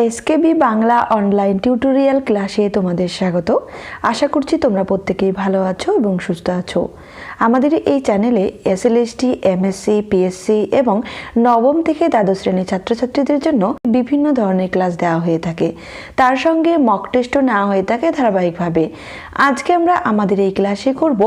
SKB Bangla online tutorial ক্লাসে তোমাদের স্বাগত। আশা করছি তোমরা প্রত্যেকেই ভালো আছো এবং সুস্থ আছো। আমাদের এই চ্যানেলে এসএলএসটি, এমএসসি, পিএসসি এবং নবম থেকে দ্বাদশ শ্রেণীর ছাত্রছাত্রীদের জন্য বিভিন্ন ধরনের ক্লাস দেওয়া হয়ে থাকে। তার সঙ্গে মক টেস্টও নেওয়া হয়ে থাকে ধারাবাহিকভাবে। আজকে আমরা আমাদের এই ক্লাসে করব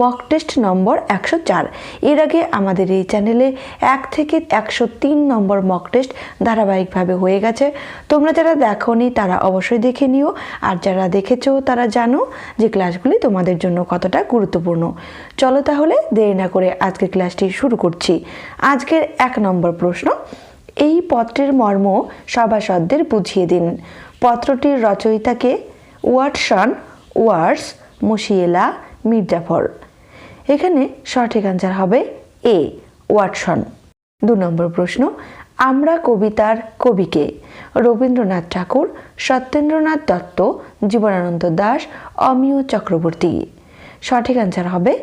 মক টেস্ট নম্বর 104। এর আগে আমাদের এই চ্যানেলে 1 থেকে 103 নম্বর মক টেস্ট ধারাবাহিকভাবে হয়ে গেছে। তোমরা যারা দেখোনি তারা অবশ্যই দেখে নিও, আর যারা দেখেছো তারা জানো যে ক্লাসগুলি তোমাদের জন্য কতটা গুরুত্বপূর্ণ। চলো তাহলে দেরি না করে আজকের ক্লাসটি শুরু করছি। আজকের 1 নম্বর প্রশ্ন, এই পত্রের মর্ম সভাসদদের বুঝিয়ে দিন। পত্রটির রচয়িতাকে ওয়াটসন, ওয়ার্স, মুশিয়েলা, মির্জাফর। এখানে সঠিক আনসার হবে এ, ওয়াটসন। 2 নম্বর প্রশ্ন, আমরা কবিতার কবিকে? রবীন্দ্রনাথ ঠাকুর, সত্যেন্দ্রনাথ দত্ত, জীবনানন্দ দাশ, অমিয় চক্রবর্তী। সঠিক আনসার হবে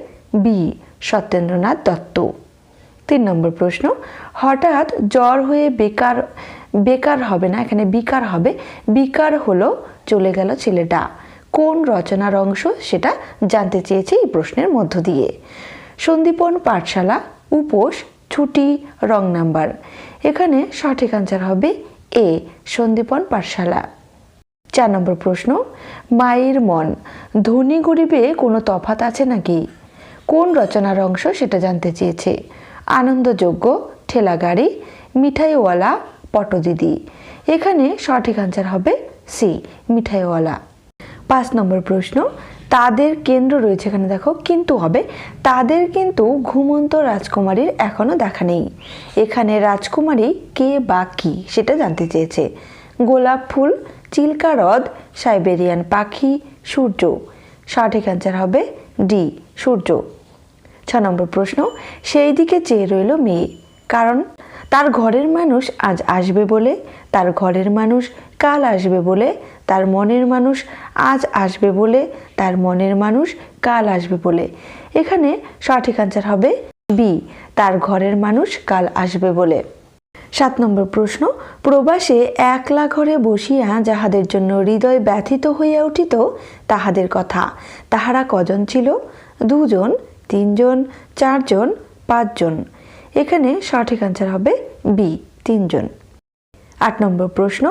বি, সত্যেন্দ্রনাথ দত্ত। 3 নম্বর প্রশ্ন, হঠাৎ জ্বর হয়ে বেকার হবে না, এখানে বিকার হবে। বিকার হলো চলে গেল ছেলেটা। কোন রচনার অংশ সেটা জানতে চেয়েছে এই প্রশ্নের মধ্য দিয়ে। সন্দীপন পাঠশালা, উপোস, ছুটি, রং নাম্বার। এখানে সঠিক আনসার হবে এ, সন্দীপন পাঠশালা। 4 নম্বর প্রশ্ন, মায়ের মন, ধনী গরিবে কোনো তফাৎ আছে নাকি? কোন রচনার অংশ সেটা জানতে চেয়েছে। আনন্দযজ্ঞ, ঠেলা গাড়ি, মিঠাইওয়ালা, পটদিদি। এখানে সঠিক আনসার হবে সি, মিঠাইওয়ালা। 5 নম্বর প্রশ্ন, তাদের কেন্দ্র রয়েছে, এখানে দেখো কিন্তু হবে। তাদের কিন্তু ঘুমন্ত রাজকুমারীর এখনো দেখা নেই। এখানে রাজকুমারী কে বা কি সেটা জানতে চেয়েছে। গোলাপ ফুল, চিল্কা হ্রদ, সাইবেরিয়ান পাখি, সূর্য। সঠিক আনসার হবে ডি, সূর্য। 6 নম্বর প্রশ্ন, সেই দিকে চেয়ে রইল মেয়ে, কারণ তার ঘরের মানুষ আজ আসবে বলে, তার ঘরের মানুষ কাল আসবে বলে, তার মনের মানুষ আজ আসবে বলে, তার মনের মানুষ কাল আসবে বলে। এখানে সঠিক আনসার হবে বি, তার ঘরের মানুষ কাল আসবে বলে। 7 নম্বর প্রশ্ন, প্রবাসে একলা ঘরে বসিয়া যাহাদের জন্য হৃদয় ব্যথিত হইয়া উঠিত তাহাদের কথা, তাহারা কজন ছিল? 2 জন, 3 জন, 4 জন, 5 জন। এখানে সঠিক আনসার হবে বি, 3 জন। 8 নম্বর প্রশ্ন,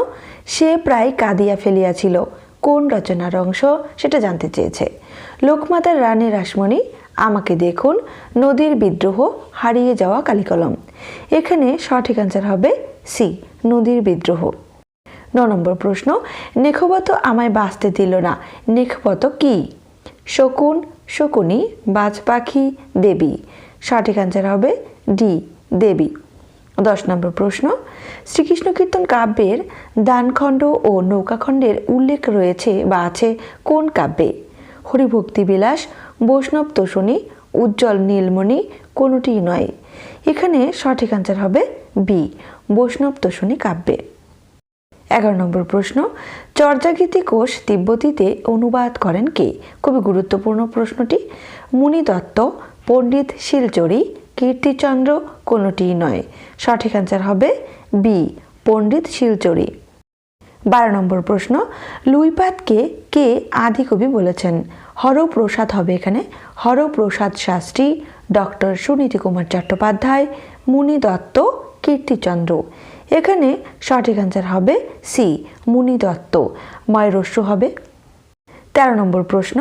সে প্রায় কাঁদিয়া ফেলিয়াছিল। কোন রচনার অংশ সেটা জানতে চেয়েছে। লোকমাতার রানী রাসমণি, আমাকে দেখুন, নদীর বিদ্রোহ, হারিয়ে যাওয়া কালিকলম। এখানে সঠিক আনসার হবে সি, নদীর বিদ্রোহ। 9 নম্বর প্রশ্ন, নেখবত আমায় বাঁচতে দিল না, নেখবত কি? শকুন, শকুনি, বাজ পাখি, দেবী। সঠিক আনসার হবে ডি, দেবী। 10 নম্বর প্রশ্ন, শ্রীকৃষ্ণ কীর্তন কাব্যের দানখণ্ড ও নৌকাখণ্ডের উল্লেখ রয়েছে বা আছে কোন কাব্যে? হরিভক্তি বিলাস, বৈষ্ণব তোষণী, উজ্জ্বল নীলমণি, কোনোটি নয়। এখানে সঠিক আনসার হবে বি, বৈষ্ণব তোষণী কাব্যে। 11 নম্বর প্রশ্ন, চর্যাগীতি কোষ তিব্বতীতে অনুবাদ করেন কে? খুবই গুরুত্বপূর্ণ প্রশ্নটি। মুনি দত্ত, পণ্ডিত শিলচরি, কীর্তিচন্দ্র, কোনোটি নয়। সঠিক আনসার হবে বি, পণ্ডিত শিলচরি। 12 নম্বর প্রশ্ন, লুইপাতকে কে আদিকবি বলেছেন? হরপ্রসাদ হবে এখানে। হরপ্রসাদ শাস্ত্রী, ডক্টর সুনীতি কুমার চট্টোপাধ্যায়, মুনি দত্ত, কীর্তিচন্দ্র। এখানে সঠিক আনসার হবে সি, মুনি দত্ত। ময়রস্যু হবে। 13 নম্বর প্রশ্ন,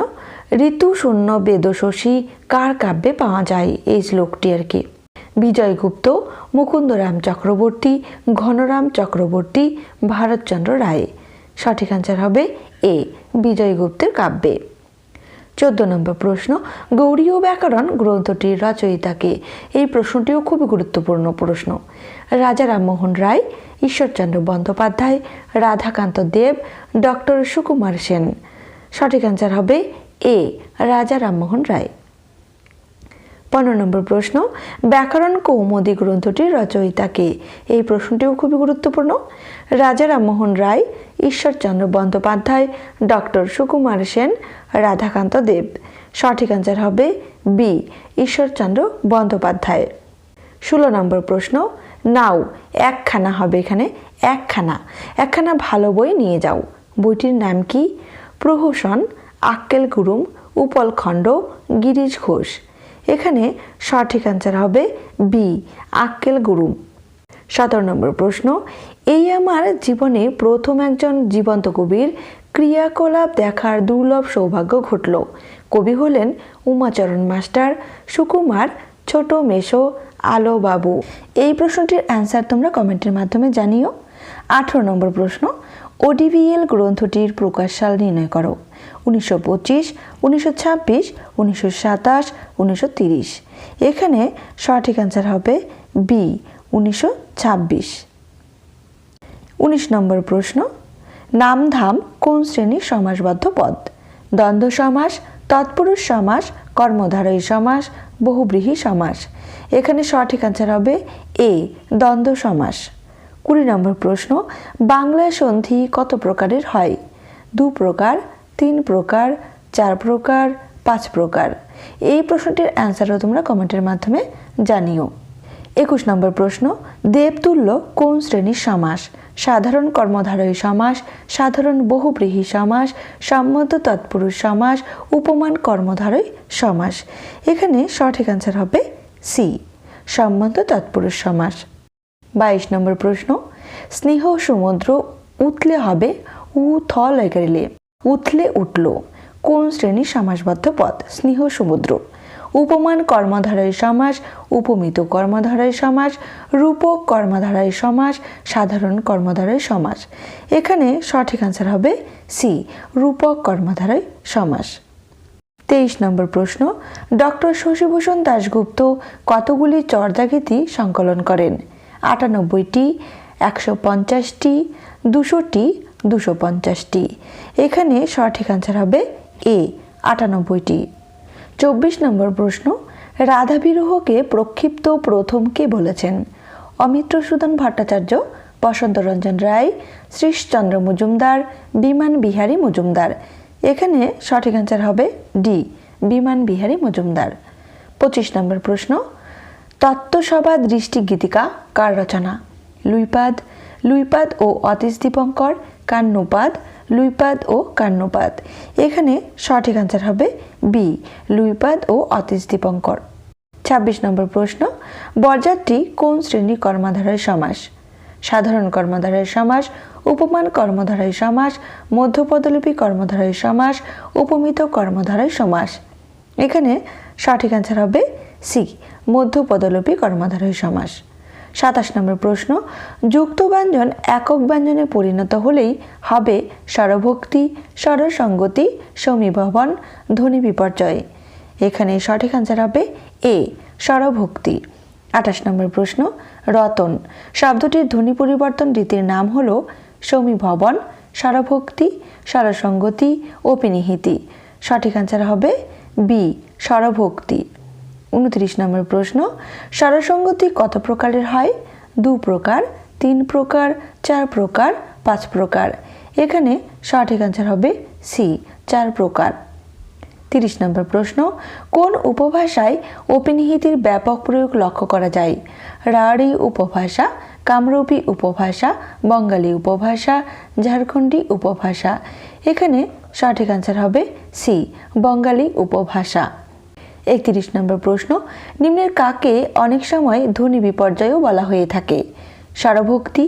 ঋতু শূন্য বেদশশী কার কাব্যে পাওয়া যায়? এই শ্লোকটি আর কি। বিজয়গুপ্ত, মুকুন্দরাম চক্রবর্তী, ঘনরাম চক্রবর্তী, ভারতচন্দ্র রায়। সঠিক আনসার হবে এ, বিজয়গুপ্তের কাব্যে। 14 নম্বর প্রশ্ন, গৌড়ীয় ব্যাকরণ গ্রন্থটির রচয়িতাকে? এই প্রশ্নটিও খুবই গুরুত্বপূর্ণ প্রশ্ন। রাজা রামমোহন রায়, ঈশ্বরচন্দ্র বন্দ্যোপাধ্যায়, রাধাকান্ত দেব, ডক্টর সুকুমার সেন। সঠিক আনসার হবে এ, রাজা রামমোহন রায়। 15 নম্বর প্রশ্ন, ব্যাকরণ কৌমুদী গ্রন্থটির রচয়িতাকে? এই প্রশ্নটিও খুবই গুরুত্বপূর্ণ। রাজা রামমোহন রায়, ঈশ্বরচন্দ্র বন্দ্যোপাধ্যায়, ডক্টর সুকুমার সেন, রাধাকান্ত দেব। সঠিক আনসার হবে বি, ঈশ্বরচন্দ্র বন্দ্যোপাধ্যায়। 16 নম্বর প্রশ্ন, নাও একখানা হবে এখানে একখানা ভালো বই নিয়ে যাও। বইটির নাম কি? প্রহসন, আক্কেল গুরুম, উপলখণ্ড, গিরিশ ঘোষ। এখানে সঠিক অ্যান্সার হবে বি, আক্কেল গুরুম। 17 নম্বর প্রশ্ন, এই আমার জীবনে প্রথম একজন জীবন্ত কবির ক্রিয়াকলাপ দেখার দুর্লভ সৌভাগ্য ঘটল। কবি হলেন উমাচরণ মাস্টার, সুকুমার, ছোট মেশো, আলো বাবু। এই প্রশ্নটির অ্যান্সার তোমরা কমেন্টের মাধ্যমে জানিও। 18 নম্বর প্রশ্ন, ওডিভিএল গ্রন্থটির প্রকাশ সাল নির্ণয় করো। 1925, 1926, 1927, 1930। এখানে সঠিক অ্যান্সার হবে বি, 1926। 19 নম্বর প্রশ্ন, নামধাম কোন শ্রেণীর সমাসবদ্ধ পদ? দ্বন্দ্ব সমাস, তৎপুরুষ সমাস, কর্মধারয়ী সমাস, বহুব্রীহি সমাস। এখানে সঠিক অ্যান্সার হবে এ, দ্বন্দ্ব সমাস। 20 নম্বর প্রশ্ন, বাংলা সন্ধি কত প্রকারের হয়? 2 প্রকার, 3 প্রকার, 4 প্রকার, 5 প্রকার। এই প্রশ্নটির অ্যান্সারও তোমরা কমেন্টের মাধ্যমে জানিও। 21 নম্বর প্রশ্ন, দেবতুল্য কোন শ্রেণীর সমাস? সাধারণ কর্মধারয়ী সমাস, সাধারণ বহুব্রীহি সমাস, সম্মত তৎপুরুষ সমাস, উপমান কর্মধারয়ী সমাস। এখানে সঠিক অ্যান্সার হবে সি, সম্মত তৎপুরুষ সমাস। 22 নম্বর প্রশ্ন, স্নেহ সমুদ্র উতলে হবে উ থ লেগারিলে, উথলে উঠল কোন শ্রেণীর সমাসবদ্ধ পদ? স্নেহ সমুদ্র। উপমান কর্মধারয়ী সমাস, উপমিত কর্মধারয়ী সমাস, রূপক কর্মধারয়ী সমাস, সাধারণ কর্মধারয়ী সমাস। এখানে সঠিক অ্যান্সার হবে সি, রূপক কর্মধারয়ী সমাস। 23 নম্বর প্রশ্ন, ডক্টর শশীভূষণ দাশগুপ্ত কতগুলি চর্যাগীতি সংকলন করেন? 98টি, 150টি, 200টি, 250টি। এখানে সঠিক অ্যান্সার হবে এ, 98টি। 24 নম্বর প্রশ্ন, রাধা বিরহকে প্রক্ষিপ্ত প্রথম কে বলেছেন? অমিত্রসূদন ভট্টাচার্য, বসন্ত রঞ্জন রায়, শ্রীশচন্দ্র মজুমদার, বিমান বিহারী মজুমদার। এখানে সঠিক অ্যান্সার হবে ডি, বিমান বিহারী মজুমদার। 25 নম্বর প্রশ্ন, তত্ত্বসভা দৃষ্টি গীতিকা কার রচনা? লুইপাদ, লুইপাদ ও অতীশ দীপঙ্কর, কান্নুপাদ, লুইপাদ ও কান্নুপাদ। এখানে সঠিক অ্যান্সার হবে বি, লুইপাদ ও অতীশ দীপঙ্কর। 26 নম্বর প্রশ্ন, বরযাত্রী কোন শ্রেণীর কর্মধারয় সমাস? সাধারণ কর্মধারয় সমাস, উপমান কর্মধারয় সমাস, মধ্যপদলিপি কর্মধারয় সমাস, উপমিত কর্মধারয় সমাস। এখানে সঠিক অ্যান্সার হবে সি, মধ্যপদলিপি কর্মধারয় সমাস। 27 নম্বর প্রশ্ন, যুক্ত ব্যঞ্জন একক ব্যঞ্জনে পরিণত হলেই হবে স্বরভক্তি, স্বরসঙ্গতি, সমীভবন, ধ্বনি বিপর্যয়। এখানে সঠিক অ্যান্সার হবে এ, স্বরভক্তি। 28 নম্বর প্রশ্ন, রতন শব্দটির ধ্বনি পরিবর্তন রীতির নাম হল সমীভবন, স্বরভক্তি, স্বরসঙ্গতি, অপিনিহিতি। সঠিক অ্যান্সার হবে বি, স্বরভক্তি। 29 নম্বর প্রশ্ন, স্বরসঙ্গতি কত প্রকারের হয়? 2 প্রকার, 3 প্রকার, 4 প্রকার, 5 প্রকার। এখানে সঠিক অ্যান্সার হবে সি, 4 প্রকার। 30 নম্বর প্রশ্ন, কোন উপভাষায় অপিনিহিতির ব্যাপক প্রয়োগ লক্ষ্য করা যায়? রাঢ়ী উপভাষা, কামরূপী উপভাষা, বঙ্গালী উপভাষা, ঝাড়খণ্ডী উপভাষা। এখানে সঠিক অ্যান্সার হবে সি, বঙ্গালী উপভাষা। 31 নম্বর প্রশ্ন, নিম্নের কাকে অনেক সময় ধ্বনি বিপর্যয়ও বলা হয়ে থাকে? স্বরভক্তি,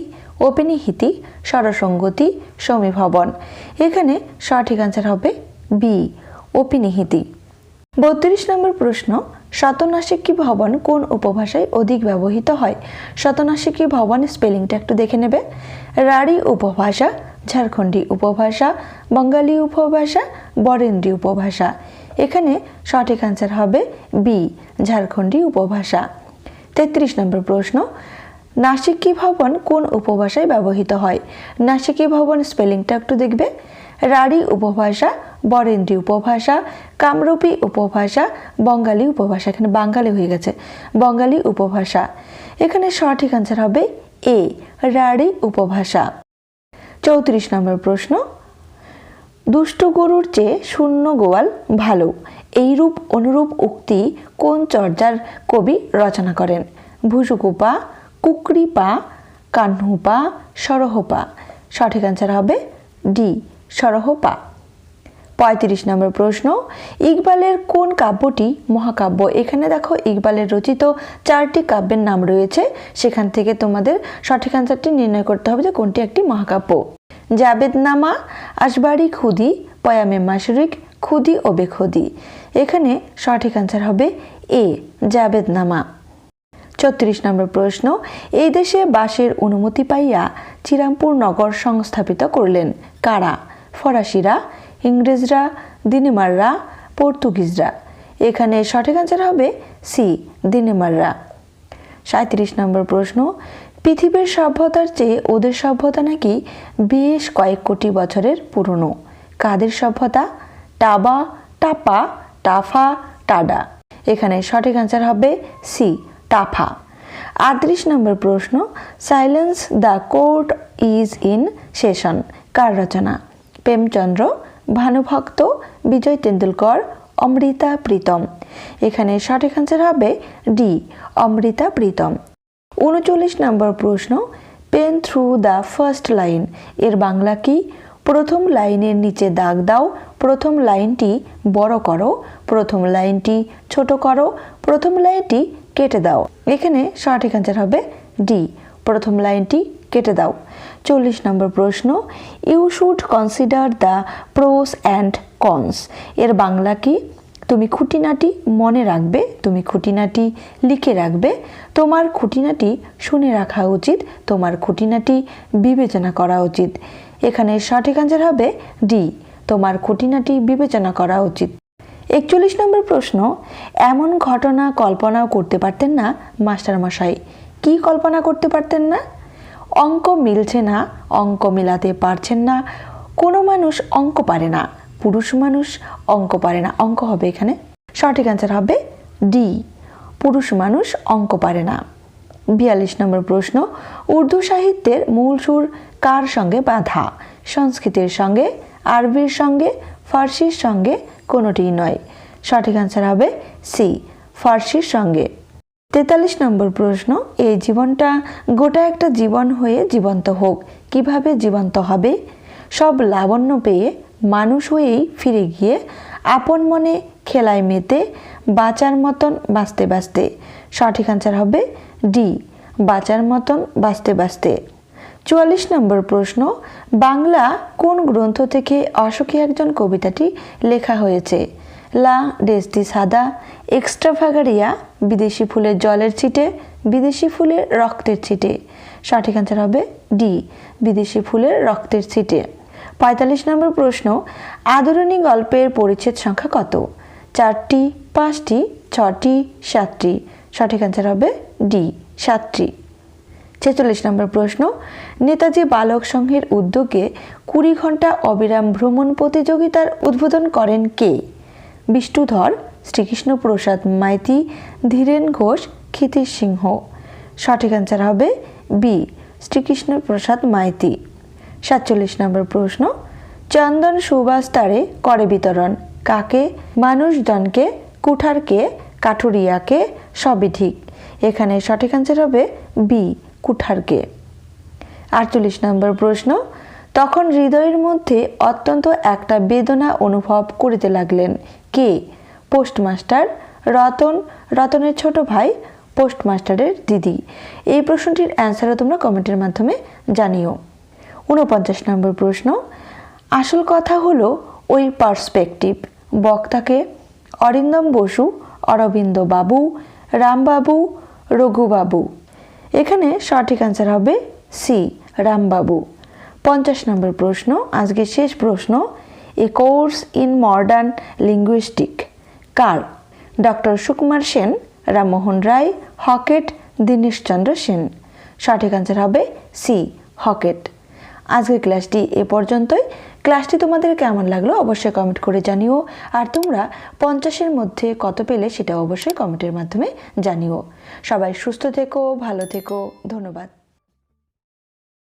অপিনিহিতি, স্বরসঙ্গতি, সমীভবন। এখানে সঠিক অ্যান্সার হবে বি, অপিনিহিতি। 32 নম্বর প্রশ্ন, শতনাসিকী ভবন কোন উপভাষায় অধিক ব্যবহৃত হয়? শতনাসিকী ভবন স্পেলিংটা একটু দেখে নেবে। রাঢ়ী উপভাষা, ঝাড়খণ্ডী উপভাষা, বঙ্গালী উপভাষা, বরেন্দ্রী উপভাষা। এখানে সঠিক অ্যান্সার হবে বি, ঝাড়খণ্ডী উপভাষা। 33 নম্বর প্রশ্ন, নাসিকী ভবন কোন উপভাষায় ব্যবহৃত হয়? নাসিকী ভবন স্পেলিংটা একটু দেখবে। রাঢ়ী উপভাষা, বরেন্দ্রী উপভাষা, কামরূপী উপভাষা, বঙ্গালী উপভাষা। এখানে বাঙালি হয়ে গেছে, বঙ্গালী উপভাষা। এখানে সঠিক অ্যান্সার হবে এ, রাঢ়ী উপভাষা। 34 নম্বর প্রশ্ন, দুষ্ট গরুর চেয়ে শূন্য গোয়াল ভালো, এইরূপ অনুরূপ উক্তি কোন চর্যার কবি রচনা করেন? ভুসুকুপা, কুকরি পা, কাহ্নু পা, সরহ পা। সঠিক অ্যান্সার হবে ডি, সরহ পা। 35 নম্বর প্রশ্ন, ইকবালের কোন কাব্যটি মহাকাব্য? এখানে দেখো ইকবালের রচিত 4টি কাব্যের নাম রয়েছে, সেখান থেকে তোমাদের সঠিক অ্যান্সারটি নির্ণয় করতে হবে যে কোনটি একটি মহাকাব্য। জাবেদনামা, আসবারি খুদি, পয়ামে মাশরিক, খুদি ও বেখুদি। এখানে সঠিক অ্যান্সার হবে এ, জাবেদনামা। 34 নম্বর প্রশ্ন, এই দেশে বাসের অনুমতি পাইয়া শ্রীরামপুর নগর সংস্থাপিত করলেন কারা? ফরাসিরা, ইংরেজরা, দিনেমাররা, পর্তুগিজরা। এখানে সঠিক অ্যান্সার হবে সি, দিনেমাররা। 37 নম্বর প্রশ্ন, পৃথিবীর সভ্যতার চেয়ে ওদের সভ্যতা নাকি বেশ কয়েক কোটি বছরের পুরনো। কাদের সভ্যতা? টাবা, টাপা, টাফা, টাডা। এখানে সঠিক অ্যান্সার হবে সি, টাফা। 38 নম্বর প্রশ্ন, silence the court is in session কার রচনা? প্রেমচন্দ্র, ভানুভক্ত, বিজয় তেন্ডুলকর, অমৃতা প্রীতম। এখানে সঠিক অ্যান্সার হবে ডি, অমৃতা প্রীতম। 39 নম্বর প্রশ্ন, pen through the first line এর বাংলা কি? প্রথম লাইনের নিচে দাগ দাও, প্রথম লাইনটি বড় করো, প্রথম লাইনটি ছোট করো, প্রথম লাইনটি কেটে দাও। এখানে সঠিক অ্যান্সার হবে ডি, প্রথম লাইনটি কেটে দাও। 40 নম্বর প্রশ্ন, you should consider the pros and cons এর বাংলা কি? তুমি খুঁটিনাটি মনে রাখবে, তুমি খুঁটিনাটি লিখে রাখবে, তোমার খুঁটিনাটি শুনে রাখা উচিত, তোমার খুঁটিনাটি বিবেচনা করা উচিত। এখানে সঠিক অ্যান্সার হবে ডি, তোমার খুঁটিনাটি বিবেচনা করা উচিত। 41 নম্বর প্রশ্ন, এমন ঘটনা কল্পনাও করতে পারতেন না মাস্টারমশাই। কি কল্পনা করতে পারতেন না? অঙ্ক মিলছে না, অঙ্ক মিলাতে পারছেন না, কোনো মানুষ অঙ্ক পারে না, পুরুষ মানুষ অঙ্ক পারে না। অঙ্ক হবে এখানে সঠিক অ্যান্সার হবে ডি, পুরুষ মানুষ অঙ্ক পারে না। 42 নম্বর প্রশ্ন, উর্দু সাহিত্যের মূল সুর কার সঙ্গে বাঁধা? সংস্কৃতের সঙ্গে, আরবির সঙ্গে, ফার্সির সঙ্গে, কোনোটিই নয়। সঠিক অ্যান্সার হবে সি, ফার্সির সঙ্গে। 43 নম্বর প্রশ্ন, এই জীবনটা গোটা একটা জীবন হয়ে জীবন্ত হোক। কিভাবে জীবন্ত হবে? সব লাবণ্য পেয়ে মানুষ হয়েই ফিরে গিয়ে আপন মনে খেলায় মেতে বাঁচার মতন বাঁচতে বাঁচতে। সঠিক অ্যান্সার হবে ডি, বাঁচার মতন বাঁচতে বাঁচতে। 44 নম্বর প্রশ্ন, বাংলা কোন গ্রন্থ থেকে অশোকী একজন কবিতাটি লেখা হয়েছে? লা ডেস্তি সাদা, এক্সট্রাভাগারিয়া, বিদেশি ফুলের জলের ছিটে, বিদেশি ফুলের রক্তের ছিটে। সঠিক অ্যান্সার হবে ডি, বিদেশি ফুলের রক্তের ছিটে। 45 নম্বর প্রশ্ন, আদরণী গল্পের পরিচ্ছেদ সংখ্যা কত? 4টি, 5টি, 6টি, 7টি। সঠিক অ্যান্সার হবে ডি, 7টি। 46 নম্বর প্রশ্ন, নেতাজি বালক সংঘের উদ্যোগে 20 ঘন্টা অবিরাম ভ্রমণ প্রতিযোগিতার উদ্বোধন করেন কে? বিষ্ণুধর, শ্রীকৃষ্ণ প্রসাদ মাইতি, ধীরেন ঘোষ, ক্ষিতিশ সিংহ। সঠিক অ্যান্সার হবে বি, শ্রীকৃষ্ণ প্রসাদ মাইতি। 47 নম্বর প্রশ্ন, চন্দন সুবাস তারে করে বিতরণ কাকে? মানুষজনকে, কুঠারকে, কাঠুরিয়াকে, সবই ঠিক। এখানে সঠিক অ্যান্সার হবে বি, কুঠারকে। 48 নম্বর প্রশ্ন, তখন হৃদয়ের মধ্যে অত্যন্ত একটা বেদনা অনুভব করিতে লাগলেন কে? পোস্টমাস্টার, রতন, রতনের ছোট ভাই, পোস্টমাস্টারের দিদি। এই প্রশ্নটির অ্যান্সারও তোমরা কমেন্টের মাধ্যমে জানিও। 49 নম্বর প্রশ্ন, আসল কথা হলো ওই পার্সপেক্টিভ। বক্তাকে অরিন্দম বসু, অরবিন্দ বাবু, রামবাবু, রঘুবাবু। এখানে সঠিক অ্যান্সার হবে সি, রামবাবু। 50 নম্বর প্রশ্ন, আজকে শেষ প্রশ্ন, a course in modern linguistic কার? Doctor Sukumar Sen, Rammohan Roy, Hockett, Dineshchandra Sen. সঠিক অ্যান্সার হবে সি, হকেট। আজকের ক্লাসটি এ পর্যন্তই। ক্লাসটি তোমাদের কেমন লাগলো অবশ্যই কমেন্ট করে জানিও, আর তোমরা 50-এর মধ্যে কত পেলে সেটা অবশ্যই কমেন্টের মাধ্যমে জানিও। সবাই সুস্থ থেকো, ভালো থেকো, ধন্যবাদ।